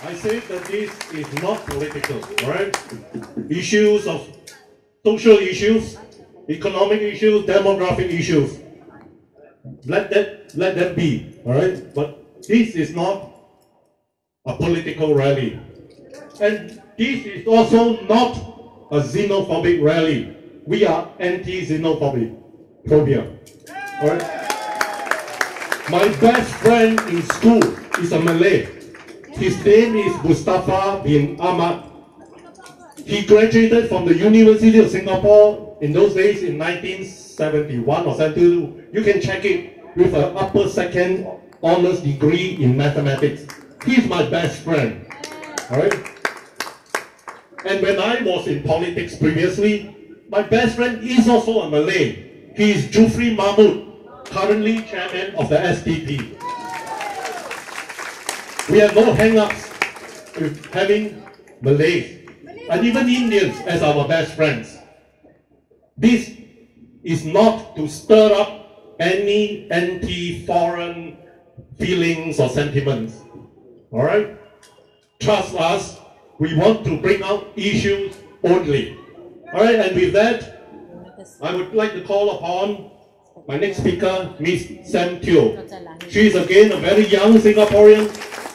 I say that this is not political, right? Issues of social issues, economic issues, demographic issues. Let that be, all right? But this is not a political rally. And this is also not a xenophobic rally. We are anti-xenophobia. All right? My best friend in school is a Malay. His name is Mustafa bin Ahmad. He graduated from the University of Singapore in those days in 1971 or 72. You can check it, with an upper second honors degree in mathematics. He's my best friend. All right? And when I was in politics previously, my best friend is also a Malay. He is Jufri Mahmud, currently chairman of the SDP. We have no hang-ups with having Malays and even Indians as our best friends. This is not to stir up any anti-foreign feelings or sentiments. All right? Trust us, we want to bring out issues only. All right, and with that, I would like to call upon my next speaker, Miss Sem Teo. She is again a very young Singaporean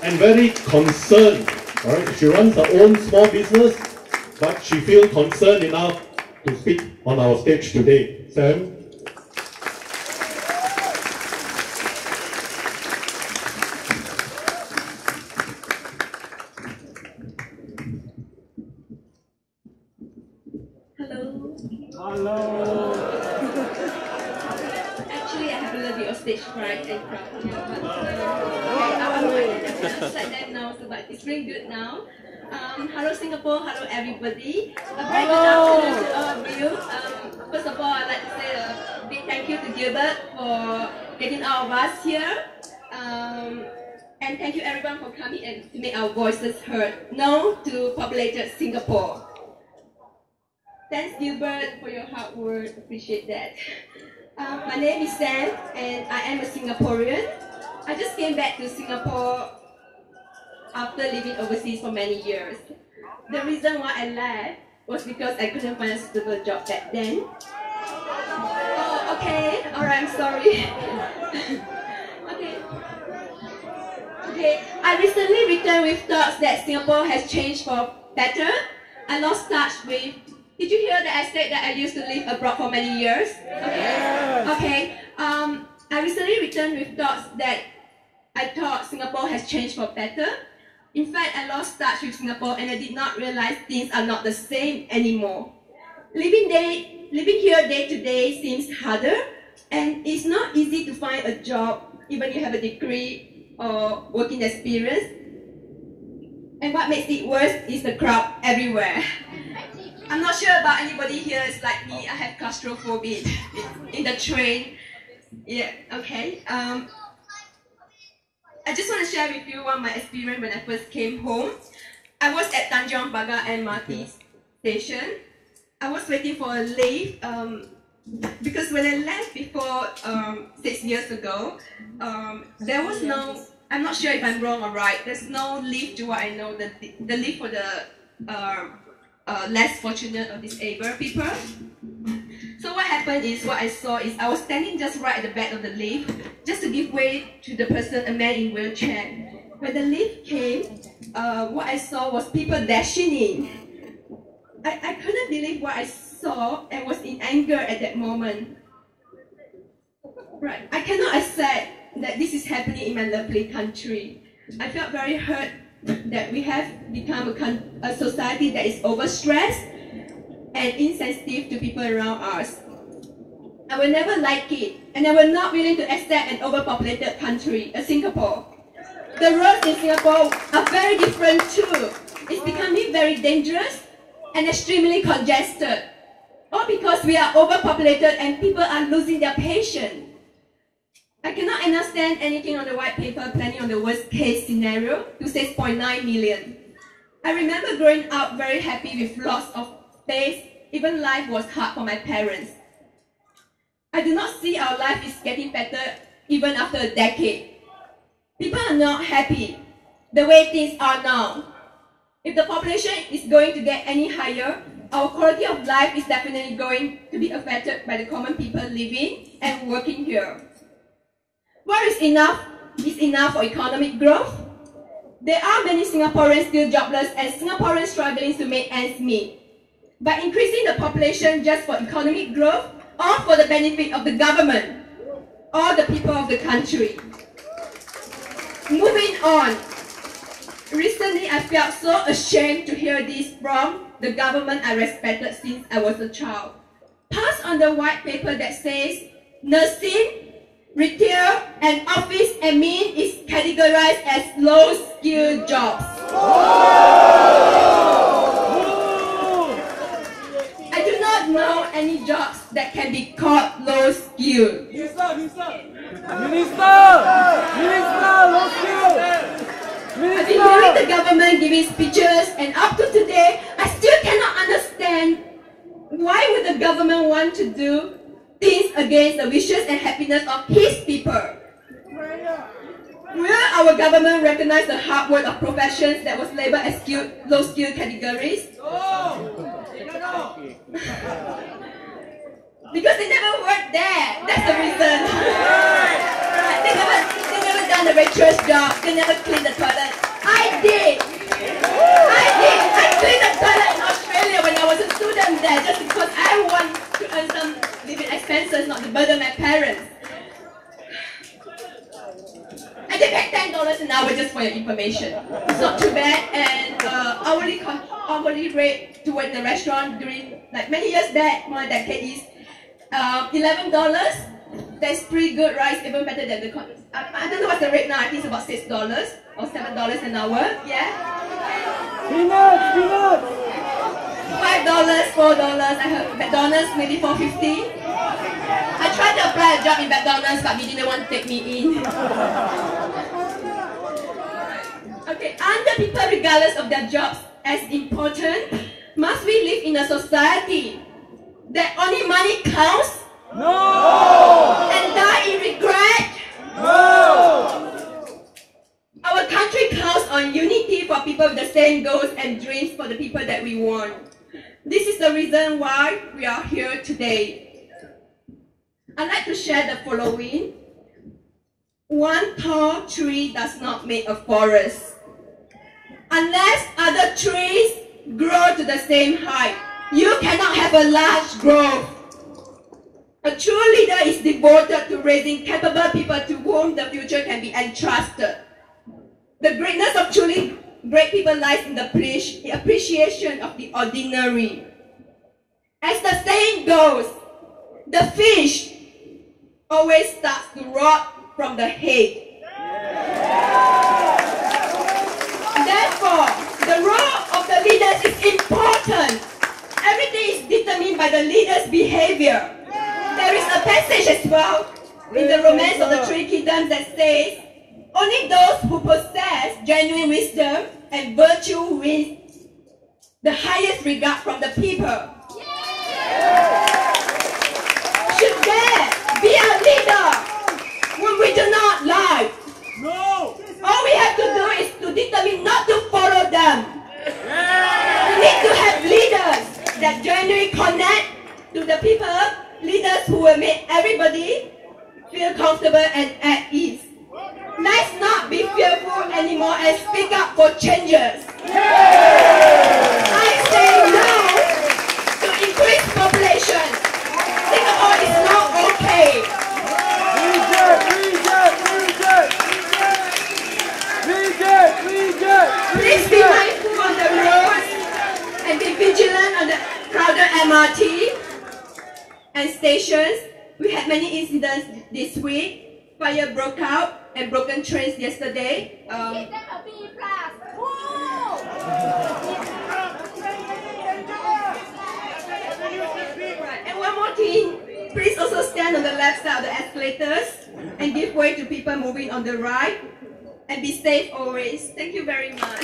and very concerned. All right? She runs her own small business, but she feels concerned enough to speak on our stage today. Sam? Hello. Actually, I have a little bit of stage fright and crowd here, but I will let them know, so but it's really good now. Hello Singapore, hello everybody. A very good afternoon to all of you. First of all, I'd like to say a big thank you to Gilbert for getting all of us here. And thank you everyone for coming and to make our voices heard. No to populated Singapore. Thanks Gilbert for your hard work, appreciate that. My name is Sam and I am a Singaporean. I just came back to Singapore after living overseas for many years. The reason why I left was because I couldn't find a suitable job back then. Oh, okay, alright, I'm sorry. Okay, I recently returned with thoughts that Singapore has changed for better. I lost touch with. Did you hear that I said that I used to live abroad for many years? Okay. Yes. Okay. I recently returned with thoughts that I thought Singapore has changed for better. In fact, I lost touch with Singapore and I did not realize things are not the same anymore. Living here day to day seems harder, and it's not easy to find a job even if you have a degree or working experience. And what makes it worse is the crowd everywhere. I'm not sure about anybody here is like me. I have claustrophobia in the train. Yeah, okay. I just want to share with you one of my experience when I first came home. I was at Tanjong Pagar MRT station. I was waiting for a lift because when I left before 6 years ago, there was no, I'm not sure if I'm wrong or right, there's no lift to what I know, the lift for the less fortunate or disabled people. So what happened is, what I saw is, I was standing just right at the back of the lift, just to give way to the person, a man in wheelchair. When the lift came, what I saw was people dashing in. I couldn't believe what I saw and was in anger at that moment. Right, I cannot accept that this is happening in my lovely country. I felt very hurt that we have become a society that is overstressed and insensitive to people around us. I will never like it, and I will not willing to accept an overpopulated country, Singapore. The roads in Singapore are very different too. It's becoming very dangerous and extremely congested. All because we are overpopulated and people are losing their patience. I cannot understand anything on the white paper planning on the worst case scenario to 6.9 million. I remember growing up very happy with lots of space. Even life was hard for my parents. I do not see our life is getting better even after a decade. People are not happy. the way things are now. If the population is going to get any higher, our quality of life is definitely going to be affected by the common people living and working here. What is enough for economic growth? There are many Singaporeans still jobless and Singaporeans struggling to make ends meet. By increasing the population just for economic growth or for the benefit of the government or the people of the country. Moving on. Recently, I felt so ashamed to hear this from the government I respected since I was a child. Pass on the white paper that says nursing, retail, and office admin is categorized as low-skilled jobs. I do not know any jobs that can be called low-skilled. Minister, low-skilled. I've been hearing the government giving speeches, and up to today, I still cannot understand why would the government want to do things against the wishes and happiness of his people. Will our government recognize the hard work of professions that was labeled as low-skilled categories? Because they never worked there. That's the reason. They never done the waitress job. They never cleaned the toilet. I did. I cleaned the toilet in Australia when I was a student there, just because I want to earn some living expenses, not to burden my parents. I did pay $10 an hour just for your information. It's not too bad, and hourly rate to work in the restaurant during like many years back, more than a decade is $11. That's pretty good, right? Even better than the I don't know what's the rate now. I think it's about $6 or $7 an hour. Yeah. Peanuts. $5, $4. I heard McDonald's maybe $4.50. I tried to apply a job in McDonald's, but they didn't want to take me in. Okay, aren't the people, regardless of their jobs, as important? Must we live in a society that only money counts? No! And die in regret? No! Our country counts on unity for people with the same goals and dreams for the people that we want. This is the reason why we are here today. I'd like to share the following. One tall tree does not make a forest. Unless other trees grow to the same height, you cannot have a large growth. A true leader is devoted to raising capable people to whom the future can be entrusted. The greatness of truly great people lies in the appreciation of the ordinary. As the saying goes, the fish always starts to rot from the head. Therefore, the role of the leaders is important. Everything is determined by the leader's behavior. There is a passage as well in the Romance of the Three Kingdoms that says, only those who possess genuine wisdom and virtue win the highest regard from the people. Should there be a leader when we do not lie? No! All we have to do is to determine not to follow them. We need to have leaders that genuinely connect to the people, leaders who will make everybody feel comfortable and at ease. Let's not be fearful anymore and speak up for changes. I say no to increased population. Singapore is not okay. Please be mindful on the roads and be vigilant on the crowded MRT and stations. We had many incidents this week. Fire broke out and broken trains yesterday. Give them a B+. Woo! And one more thing, please also stand on the left side of the escalators and give way to people moving on the right. And be safe always. Thank you very much.